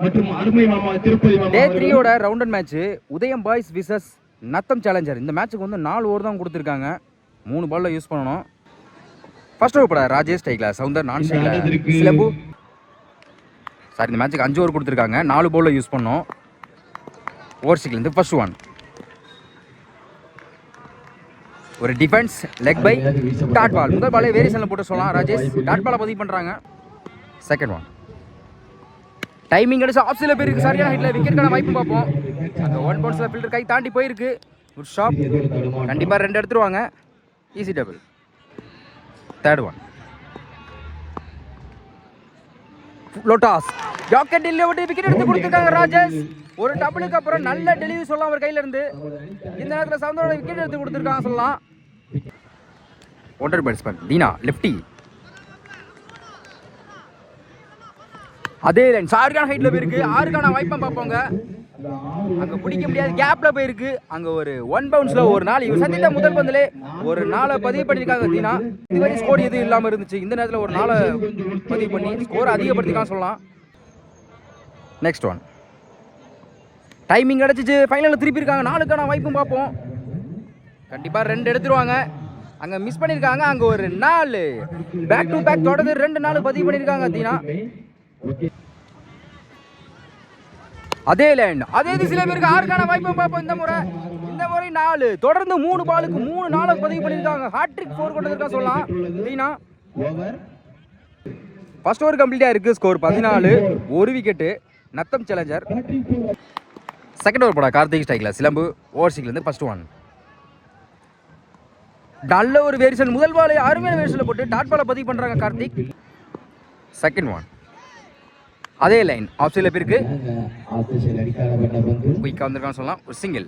மற்றும் அருமை மாமா திருப்பதி மாமா டே 3யோட ரவுண்டட் மேட்ச் உதயம் பாய்ஸ் விசஸ் நத்தம் சேலஞ்சர். இந்த மேட்சுக்கு வந்து 4 ஓவர் தான் கொடுத்துருக்காங்க. 3 பால்ல யூஸ் பண்ணணும். ஃபர்ஸ்ட் ஓவர் போட ராஜேஷ் ஸ்டைக்ல, சவுந்தர் நான் ஸ்டைக்ல, சிலம்பு. சாரி, இந்த மேட்சுக்கு 5 ஓவர் கொடுத்துருக்காங்க. 4 பால்ல யூஸ் பண்ணணும். ஓவர் சிக்ல இருந்து ஃபர்ஸ்ட் ஒன். ஒரு defence leg bye dot ball. முதல் பாலே வேரியேஷன்ல போட்டு சொல்லலாம். ராஜேஷ் டாட் பாலை பதிவு பண்றாங்க. Second one. டைமிங் அடிச்சு ஆஃப் சைடுல போயிருக்கு. சரியான ஹைட்ல விக்கெட்கான வாய்ப்பு பார்ப்போம். அந்த ஒன் பவுன்ஸ்ல ஃபீல்டர் கை தாண்டி போயிருக்கு. Good shot. கண்டிப்பா 2 எடுத்துருவாங்க. Easy double. Third one. லோட்டாஸ் ஜாக்கெட் இல்ல விட்டு விக்கெட் எடுத்து கொடுத்திருக்காங்க ராஜேஷ். ஒரு டபுளுக்கு அப்புறம் நல்ல டெலிவரி சொல்லலாம் அவர் கையில இருந்து. இந்த நேரத்தில் சவுந்தரோட விக்கெட் எடுத்து கொடுத்திருக்காங்க சொல்லலாம். ஒண்டர் பேட்ஸ்மேன் தீனா லெஃப்டி. அதே லைன் சாரியான ஹைட்ல போயிருக்கு. 6க்கான வாய்ப்பை பார்ப்போங்க. அங்க பிடிக்க முடியாது, கேப்ல போயிருக்கு. அங்க ஒரு 1 பவுன்ஸ்ல ஒரு 4 இவர் சந்தித்த முதல் பந்திலே ஒரு 4 பதிவு பண்ணிருக்காங்க தீனா. இதுவரை ஸ்கோர் எதுவும் இல்லாம இருந்துச்சு. இந்த நேரத்தில் ஒரு 4 பதிவு பண்ணி ஸ்கோர் அதிகப்படுத்திக்கலாம் சொல்லலாம். Next one. டைமிங் அடிச்சிச்சு. ஃபைனலில் திருப்பி இருக்காங்க. 4க்கான வாய்ப்பும் பார்ப்போம். கண்டிப்பா 2 எடுத்துருவாங்க. அங்க மிஸ் பண்ணிருக்காங்க. அங்க ஒரு 4 பேக் டு பேக் தொடர்ந்து 2 4 பதிவு பண்ணிருக்காங்க தீனா. அதே லைன் அதே திசையில இருக்கு. 6க்கான வாய்ப்பு பார்ப்போம். இந்த முறை 4 தொடர்ந்து 3 பாலுக்கு 3 4 பதிவு பண்ணிருக்காங்க. ஹாட்ரிக் 4 கொண்டு வந்திருக்கா சொல்லலாம் தீனா. ஃபர்ஸ்ட் ஓவர் கம்ப்ளீட்டா இருக்கு. ஸ்கோர் 14. ஒரு wicket Natham challenger. Second over போட கார்த்திக் ஸ்ட்ரைக்ல, சிலம்பு ஓவர் சிக்ல இருந்து ஃபர்ஸ்ட் ஒன். நல்ல ஒரு வேரியேஷன். முதல் பால் அருமையான வேரியேஷன்ல போட்டு டாட் பாலை பதிவு பண்றாங்க கார்த்திக். Second one. அதே லைன் ஆஃப் சைடுல போயிருக்கு. குயிக்கா வந்திருக்கான்னு சொல்லலாம். ஒரு சிங்கிள்.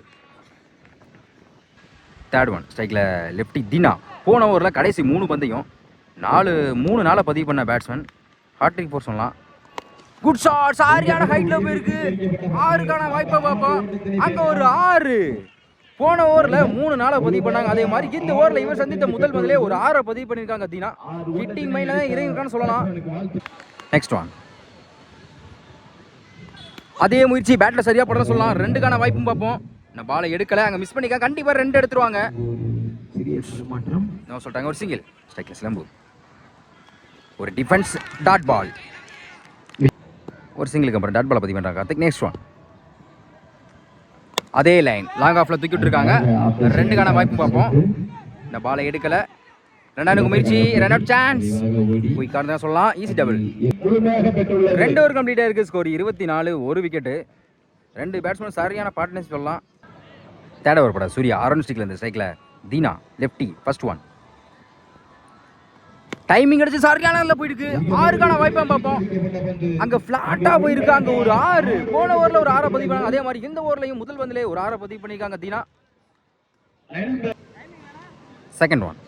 Third one. ஸ்ட்ரைக்ல லெஃப்டி தீனா. போன ஓவரில் கடைசி 3 பந்தையும் 3 4 பதிவு பண்ண பேட்ஸ்மேன். ஹாட்ரிக் 4 சொல்லலாம். Good shot. சரியான ஹைட்ல போயிருக்கு. 6க்கான வாய்ப்பை பார்ப்போம். அங்க ஒரு 6. போன ஓவரில் 3 4 பதிவு பண்ணாங்க. அதே மாதிரி இந்த ஓவரில் இவர் சந்தித்த முதல் பதிலே ஒரு 6 பதிவு பண்ணியிருக்காங்க தீனா. ஹிட்டிங் மைண்ட்ல தான் இறங்கிருக்கான்னு சொல்லலாம். Next one. அதே முயற்சி பேட்ல சரியா போட சொல்லலாம். 2க்கான வாய்ப்பும் பார்ப்போம். நான் பாலை எடுக்கல. அங்க மிஸ் பண்ணிக்க. கண்டிப்பா 2 எடுத்துருவாங்க. சொல்லிட்டாங்க. ஒரு சிங்கிள். ஸ்ட்ரைக்ல சிலம்பு. ஒரு டிஃபென்ஸ் டாட் பால். ஒரு சிங்கிளுக்கு அப்புறம் டாட் பாலை பதிவு பண்றாங்க கார்த்திக். Next one. அதே லைன் லாங் ஆஃப்ல தூக்கி விட்டுருக்காங்க. 2க்கான வாய்ப்பும் பார்ப்போம். இந்த பாலை எடுக்கல. 2வது முயற்சி. Run out chance. குயிக்கா தான் சொல்லலாம். Easy double. 2 ஓவர் கம்ப்ளீட்டா இருக்கு. ஸ்கோர் 24. ஒரு விக்கெட். 2 பேட்ஸ்மேன் சரியான பார்ட்னர்ஷிப் சொல்லலாம். தேர்ட் ஓவர் போட சூர்யா ஆரன் ஸ்டிக்ல இருந்து ஸ்ட்ரைக்ல Dheena lefty first one. Timing அடிச்சு சரியான போயிருக்கு. 6க்கான வாய்ப்பா பார்ப்போம். அங்க பிளாட்டா போயிருக்கு. அங்க ஒரு 6. போன ஓவர்ல ஒரு 6 பதிவு பண்ணாங்க. அதே மாதிரி இந்த ஓவர்லயும் முதல் பந்திலே ஒரு 6 பதிவு பண்ணிருக்காங்க தீனா. Second one.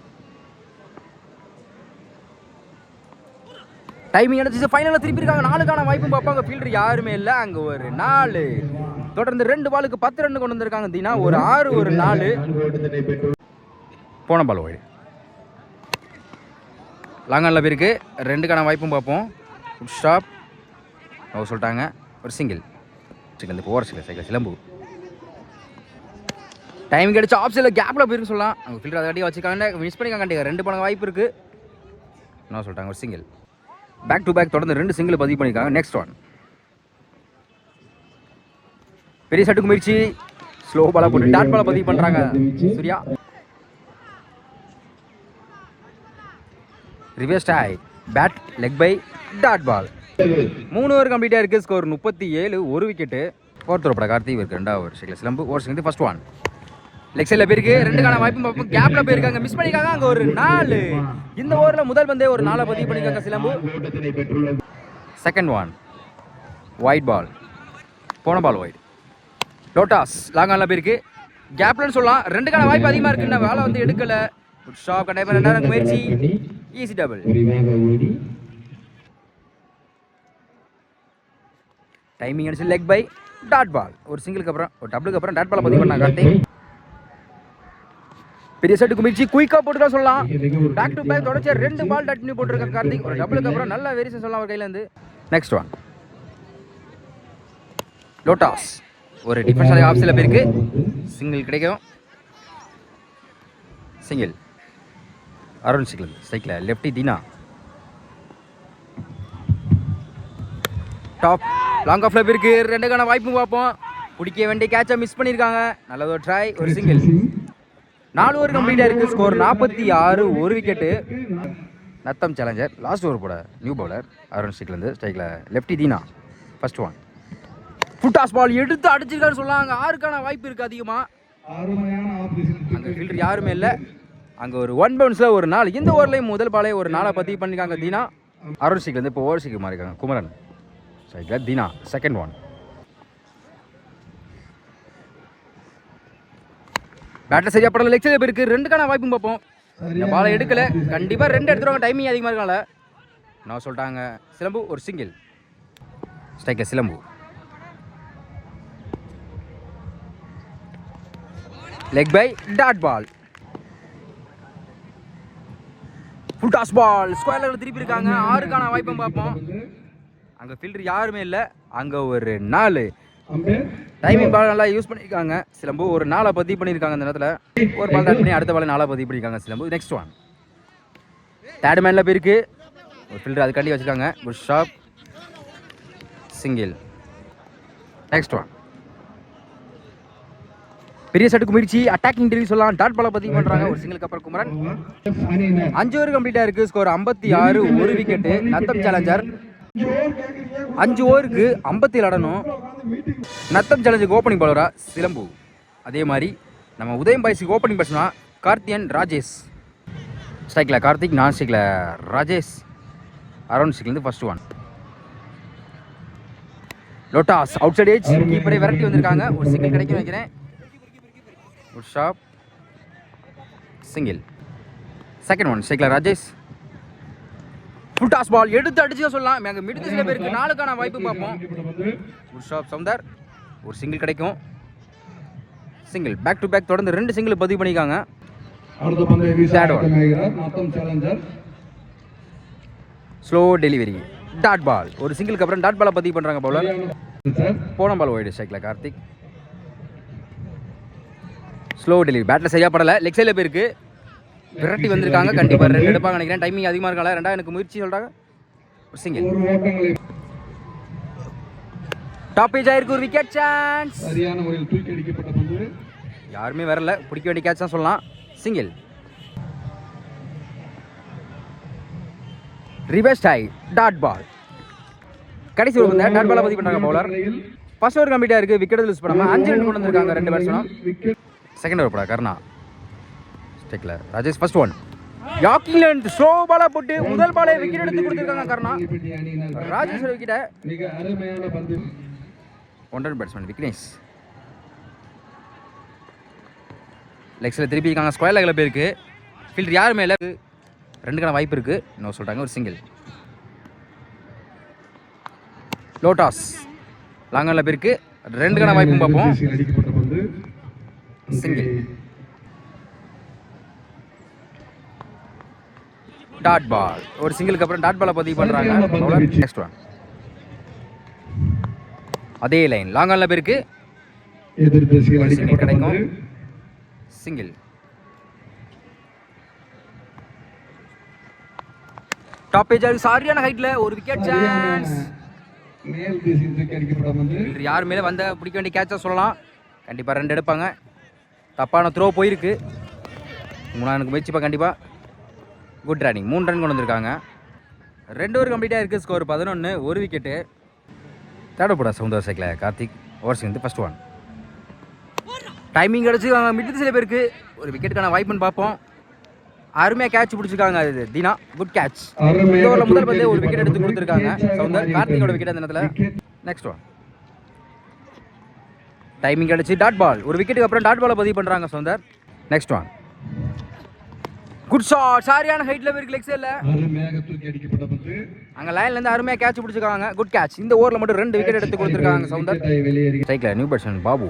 டைமிங் அடிச்சு ஃபைனல்ல திருப்பி இருக்காங்க. 4க்கான வாய்ப்பும் பார்ப்பாங்க. ஃபீல்டர் யாருமே இல்லை. அங்க ஒரு 4 தொடர்ந்து 2 பாலுக்கு 10 ரன் கொண்டு வந்திருக்காங்க தீனா. ஒரு 6 ஒரு 4. போன பால் ஓய்டு. லாங்கான்ல போயிருக்கு. 2க்கான வாய்ப்பும் பார்ப்போம். Good stop. அவங்க சொல்லிட்டாங்க. ஒரு சிங்கிள். சிங்கிள் ஓவர் சைக்கிள் சிலம்பு. டைமிங் அடிச்சு ஆஃப் சைடில் கேப்ல போயிருக்கு சொல்லலாம். அவங்க ஃபீல்டர் அதை வச்சுக்காங்க. மிஸ் பண்ணிக்காங்க. 2 பாலுக்கு வாய்ப்பு இருக்கு. என்ன சொல்லிட்டாங்க. ஒரு சிங்கிள். பேக் டு பேக் தொடர்ந்து 2 சிங்கிள் பதிவு பண்ணிருக்காங்க. Next one. பெரிய சட்டுக்கு முயற்சி. ஸ்லோ பாலா போட்டு டாட் பாலா பதிவு பண்றாங்க சூர்யா. ரிவர்ஸ் டை pad leg bye dot ball. 3 over கம்ப்ளீட்டா இருக்கு. ஸ்கோர் 37. ஒரு விக்கெட். ஃபோர்த் ஓவர் கார்த்திக் இருக்கு. 2வது ஓவர் ஸ்ட்ரைக்ல சிலம்பு ஓவர் சிக்ல ஃபர்ஸ்ட் ஒன். லெக் சைடில் போயிருக்கு. 2க்கான வாய்ப்பும் பார்ப்போம். கேப்ல போயிருக்காங்க. மிஸ் பண்ணிருக்காங்க. அங்க ஒரு 4. இந்த ஓவரில் முதல் பந்தே ஒரு 4 பதிவு பண்ணிருக்காங்க சிலம்பு. Second one. White ball. போன பால் ஒயிட். லோட்டாஸ் லாங் ஆன்ல போயிருக்கு. கேப்லன்னு சொல்லலாம். 2க்கான வாய்ப்பு அதிகமா இருக்கு. வேலை வந்து எடுக்கல. Good shot. கண்டிப்பா 2வது முயற்சி. Easy double. டைமிங் அடிச்சு லெக் பை டாட் பால். ஒரு சிங்கிளுக்கு அப்புறம் ஒரு டபுளுக்கு அப்புறம் டாட் பாலை பதிவு பண்ணாங்க கார்த்திக். பெரிய செட்டுக்கு முயற்சி. குயிக்கா போட்டுதான் சொல்லலாம். பேக் டு பேக் தொடர்ச்சியா 2 பால் டட் பண்ணி போட்டுருக்காங்க கார்த்திக். ஒரு டபுளுக்கு அப்புறம் நல்ல வேரியேஷன் சொல்லலாம் அவர் கையில இருந்து. Next one. லோட்டாஸ் ஒரு டிஃபென்ஸ் ஆஃப் சில பேருக்கு சிங்கிள் கிடைக்கும். சிங்கிள் அருண் சிங்கிள் ஸ்ட்ரைக்ல லெஃப்டி தீனா. டாப் லாங் ஆஃப்ல பேருக்கு ரெண்டுக்கான வாய்ப்பு பார்ப்போம். பிடிக்க வேண்டிய கேட்சை மிஸ் பண்ணியிருக்காங்க. நல்லது ஒரு ட்ரை, ஒரு சிங்கிள். 4 ஓவர் கம்ப்ளீட்டாக இருக்குது. ஸ்கோர் 46, ஒரு wicket. Natham challenger last over போட நியூ பவுலர் அருண் ஸ்டிக்லேருந்து ஸ்ட்ரைக்கில் லெஃப்டி தீனா. ஃபர்ஸ்ட் ஒன் ஃபுட்டாஸ் பால் எடுத்து அடிச்சிருக்காரு சொல்லலாம். அங்கே 6க்கான வாய்ப்பு இருக்குது அதிகமாக. அங்கே ஃபீல்டர் யாருமே இல்லை. அங்கே ஒரு 1 பவுன்ஸில் ஒரு 4. இந்த ஓவர்லேயும் முதல் பாலே ஒரு 4 பதிவு பண்ணியிருக்காங்க தீனா. அருண் ஸ்டிக்லேருந்து இப்போ ஓவர் ஸ்டிக் மாறிருக்காங்க குமரன். ஸ்ட்ரைக்கில் தீனா. செகண்ட் ஒன் பேட்டில் சரியா படல. லெக் சைடில் இருக்கு. 2க்கான வாய்ப்பும் பார்ப்போம். இந்த பாலை எடுக்கல. கண்டிப்பாக 2 எடுத்துருவாங்க. டைமிங் அதிகமாக இருக்கனால நான் சொல்லிட்டாங்க. சிலம்பு ஒரு single. Striker Silambu. Leg bye dot ball. Full toss ball ஸ்கொயரில் திருப்பி இருக்காங்க. 6க்கான வாய்ப்பும் பார்ப்போம். அங்கே ஃபீல்டர் யாருமே இல்லை. அங்கே ஒரு 4 டைமிங் பால் நல்லா யூஸ் பண்ணியிருக்காங்க. சிலம்பு ஒரு 4 பதிவு பண்ணியிருக்காங்க. அந்த நேரத்தில் ஒரு பால் பண்ணி அடுத்த பால் 4 பதிவு பண்ணியிருக்காங்க சிலம்பு. நெக்ஸ்ட் ஒன் தேர்ட் மேனில் போயிருக்கு. ஒரு ஃபீல்டர் அதுக்காண்டி வச்சுருக்காங்க. Good shot, single. Next one பெரிய செட்டுக்கு முயற்சி அட்டாக்கிங் டெலிவரி சொல்லலாம். டாட் பாலை பதிவு பண்ணுறாங்க. ஒரு சிங்கிளுக்கு அப்புறம் குமரன். 5 ஓவர் கம்ப்ளீட்டாக இருக்குது. ஸ்கோர் 56, ஒரு விக்கெட்டு. நத்தம் சேலஞ்சர் 5 ஓவருக்கு 57 ஆடணும். நத்தம் சேலஞ்சுக்கு ஓப்பனிங் பவுலரா சிலம்பு. அதே மாதிரி நம்ம உதயம் பாய்ஸுக்கு ஓப்பனிங் பேட்ஸ்னா கார்த்தியன் ராஜேஷ். ஸ்ட்ரைக்கில் கார்த்திக், நான் ஸ்ட்ரைக்கில் ராஜேஷ். அரௌண்ட் ஸ்ட்ரைக்லேருந்து ஃபர்ஸ்ட் ஒன் லோட்டாஸ் அவுட் சைட் ஏஜ் கீப்பரை விரட்டி வந்திருக்காங்க. ஒரு சிங்கிள் கிடைக்கும் வைக்கிறேன். ஒரு ஷாப், சிங்கிள். செகண்ட் ஒன் ஸ்ட்ரைக்கில் ராஜேஷ். ஃபுல் டாஸ் பால் எடுத்து அடிச்சு சொல்லலாம். அங்கே மிடித்து சில பேருக்கு 4க்கான வாய்ப்பு பார்ப்போம். ஒரு ஷாப் சவுந்தர். ஒரு சிங்கிள் கிடைக்கும். சிங்கிள். பேக் டு பேக் தொடர்ந்து 2 சிங்கிள் பதிவு பண்ணியிருக்காங்க. Slow delivery dot ball. ஒரு சிங்கிளுக்கு அப்புறம் டாட் பாலை பதிவு பண்ணுறாங்க பவுலர். போன பால் ஒயிட் ஸ்ட்ரைக்கில் கார்த்திக். ஸ்லோ டெலிவரி பேட்டில் சரியா படலை. லெக் சைடில் போயிருக்கு. விரட்டி வந்திருக்காங்க. கண்டிப்பாக 2 எடுப்பாங்க நினைக்கிறேன். டைமிங் அதிகமாக இருக்காங்க. 2 எனக்கு முயற்சி சொல்கிறாங்க. சிங்கிள். டாப் பேஜ் ஆயிருக்கு. ஒரு விக்கெட் சான்ஸ். சரியான முறையில் தூக்கி அடிக்கப்பட்ட பந்து. யாருமே வரல. பிடிக்க வேண்டிய கேட்ச் தான் சொல்லலாம். சிங்கிள். ரிவர்ஸ் டை டாட் பால். கடைசி ஒரு பந்து டாட் பாலை பதிவு பண்ணுறாங்க பவுலர். ஃபர்ஸ்ட் ஓவர் கம்ப்ளீட்டாக இருக்குது. விக்கெட் லூஸ் பண்ணாமல் 5 ரன் கொண்டு வந்திருக்காங்க 2 பேட்ஸ்மேனும். செகண்ட் ஓவர் போடா கர்ணா. ஸ்ட்ரைக்கில் ராஜேஷ். ஃபர்ஸ்ட் ஒன் யாக்கிங்லேண்ட் ஸ்லோ பாலா போட்டு முதல் பாலே விக்கெட் எடுத்து கொடுத்துருக்காங்க கர்ணா. ராஜேஷ் விக்கெட்டை. ஒன்றன் பேட்ஸ்மேன் விக்னேஷ். லெக்ஸில் திருப்பி இருக்காங்க. ஸ்கொயர் லெக்கில் போயிருக்கு. ஃபீல்டர் யாருமே இல்லை. 2க்கான வாய்ப்பு இருக்குது. இன்னும் சொல்கிறாங்க. ஒரு சிங்கிள். லோட்டாஸ் லாங்கனில் போயிருக்கு. 2க்கான வாய்ப்பும் பார்ப்போம். சிங்கிள். Dot ball. ஒரு சிங்கிளுக்கு அப்புறம் டாட் பாலை பதிவு பண்ணுறாங்க. நெக்ஸ்ட் ஒன் அதே லைன் லாங் ஆன்ல போயிருக்கு. சிங்கிள் கிடைக்கும். சிங்கிள். டாப் பேஜ் சரியான ஹைட்ல ஒரு விக்கெட் சான்ஸ். யார் மேலே வந்த பிடிக்க வேண்டிய கேட்சா சொல்லலாம். கண்டிப்பாக 2 எடுப்பாங்க. தப்பான த்ரோ போயிருக்கு. 3 முயற்சிப்பா. கண்டிப்பாக குட் ரன்னிங். 3 ரன் கொண்டு வந்திருக்காங்க. 2 ஓவர் கம்ப்ளீட்டாக இருக்குது. ஸ்கோர் 11, ஒரு விக்கெட்டு. தேடப்படா சவுந்தர் சைக்கில் கார்த்திக். ஓவர்ஸ் வந்து ஃபர்ஸ்ட் ஒன் டைமிங் கிடச்சி மிட்டு சில பேருக்கு ஒரு விக்கெட்டுக்கான வாய்ப்புன்னு பார்ப்போம். அருமையாக கேட்ச் பிடிச்சிருக்காங்க. அது தீனா. Good catch. முதல் பந்தே ஒரு விக்கெட் எடுத்து கொடுத்துருக்காங்க சவுந்தர். கார்த்திகோட விக்கெட் அந்த நேரத்தில். நெக்ஸ்ட் ஒன் டைமிங் கிடச்சி டாட் பால். ஒரு விக்கெட்டுக்கு அப்புறம் டாட் பாலை பதிவு பண்ணுறாங்க Soundar. Next one good shot. சரியான ஹைட்ல இருக்கு. லெக் சைடுல அங்க லைன்ல இருந்து அருமையா கேட்ச் பிடிச்சிருக்காங்க. Good catch. இந்த ஓவர்ல மட்டும் 2 விக்கெட் எடுத்து கொடுத்திருக்காங்க சவுந்தர். ஸ்ட்ரைக்ல நியூ பேட்ஸ்மேன் பாபு.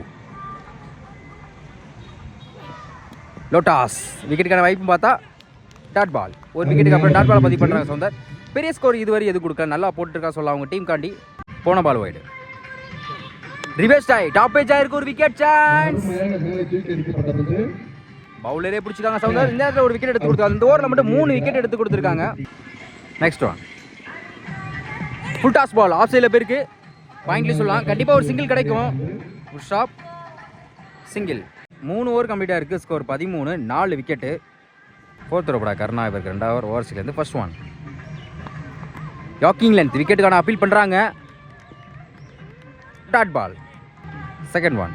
லோட்டாஸ் விக்கெட்டுக்கான வாய்ப்பு பார்த்தா டாட் பால். ஒரு விக்கெட்டுக்கு அப்புறம் டாட் பால் பதிவு பண்றாங்க சவுந்தர். பெரிய ஸ்கோர் இதுவரை எது கொடுக்க நல்லா போட்டுருக்கா சொல்ல அவங்க டீம் காண்டி. போன பால் வைடு. ரிவர்ஸ் டை டாப் பேஜ் ஆயிருக்கு ஒரு விக்கெட் சான்ஸ். அருமையாக மேலே தூக்கி அடிக்கப்பட்ட பந்து. பவுலரே பிடிச்சிருக்காங்க சவுந்தர். இந்த நேரத்தில் ஒரு விக்கெட் எடுத்து கொடுத்தாங்க. இந்த ஓவரில் மட்டும் 3 விக்கெட் எடுத்து கொடுத்துருக்காங்க. Next one full toss ball off சைடில் போயிருக்கு. பாயிண்ட்லி சொல்லலாம். கண்டிப்பாக ஒரு சிங்கிள் கிடைக்கும். ஒரு ஷாப் சிங்கிள். 3 ஓவர் கம்ப்ளீட்டாக இருக்குது. ஸ்கோர் 13. 4 விக்கெட்டு. ஃபோர்த் ஓவரா கருணா இவருக்கு 2வது ஓவர்ஸ்லேருந்து ஃபர்ஸ்ட் ஒன். யாக்கிங் லென்த் விக்கெட்டுக்கான அப்பீல் பண்ணுறாங்க. Dot ball. Second one.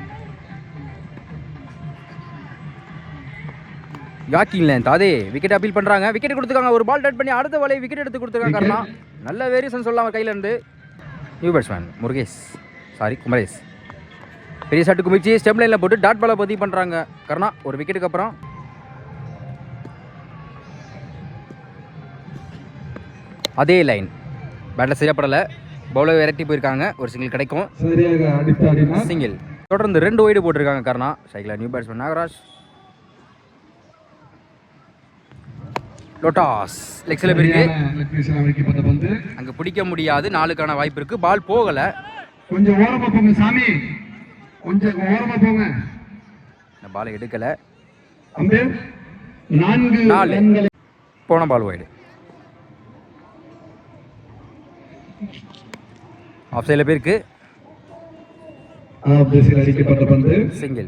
Yorking length அதே விக்கெட் அப்பீல் பண்ணுறாங்க. விக்கெட் கொடுத்துருக்காங்க. ஒரு பால் டட் பண்ணி அடுத்த பாலே விக்கெட் எடுத்து கொடுத்துருக்காங்க கருணா. நல்ல வேரியேஷன் சொல்லலாம் கையில் இருந்து. நியூ பேட்ஸ்மேன் குமரேஷ் பெரிய ஷாட்டுக்கு முயற்சி ஸ்டெம் லைனில் போட்டு டாட் பாலை பதிவு பண்ணுறாங்க கருணா. ஒரு விக்கெட்டுக்கு அப்புறம் அதே லைன் பேட்டில் செய்யப்படலை. பவுலர் விரட்டி போயிருக்காங்க. ஒரு சிங்கிள் கிடைக்கும். சிங்கிள். தொடர்ந்து 2 ஒய்டு போட்டிருக்காங்க கருணா. சைக்கிள் நியூ பேட்ஸ்மேன் நாகராஜ். லோட்டாஸ் லெக் சைடில் போயிருக்கு. அங்கே பிடிக்க முடியாது. 4க்கான வாய்ப்பு இருக்குது. பால் போகலை. கொஞ்சம் ஓரமா போங்க சாமி, கொஞ்சம் ஓரமா போங்க. இந்த பாலை எடுக்கலை. 4 போன பால் ஒய்டு. ஆஃப் சைடில் போயிருக்கு. அடிக்கப்பட்ட பந்து. சிங்கிள்.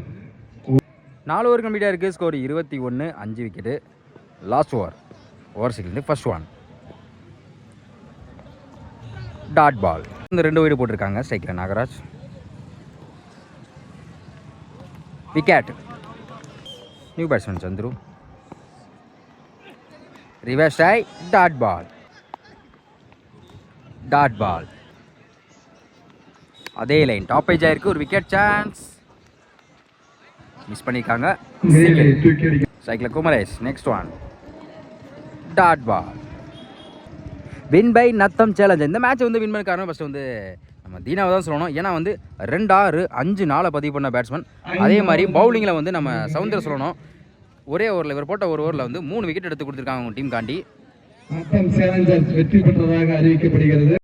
4 ஓவர் கம்ப்ளீட்டாக இருக்குது. Score 21. 5 wicket. Last over single first one. Dot ball. இந்த 2 ஒய்டு போட்டிருக்காங்க. Striker Nagaraj. Wicket. New batsman Chandru. Reverse டை டாட் பால். அதே லைன் டாப் பேஜ் ஆயிருக்கு. ஒரு விக்கெட் சான்ஸ். மிஸ் பண்ணியிருக்காங்க. ஸ்ட்ரைக்கில் Kumaresh. Next one dot ball. Win by Natham challenge. இந்த மேட்ச் வந்து வின் பண்ண காரணம் ஃபஸ்ட்டு வந்து நம்ம தீனாவை தான் சொல்லணும். ஏன்னா வந்து 2 6 5 4 பதிவு பண்ண பேட்ஸ்மேன். அதே மாதிரி பவுலிங்கில் வந்து நம்ம சவுந்தர் சொல்லணும். ஒரே ஓவரில் இவர் போட்ட ஒரு ஓவரில் வந்து 3 விக்கெட் எடுத்து கொடுத்துருக்காங்க அவங்க டீம் காண்டி. நத்தம் சேலஞ்சர்ஸ் வெற்றி பெற்றதாக அறிவிக்கப்படுகிறது.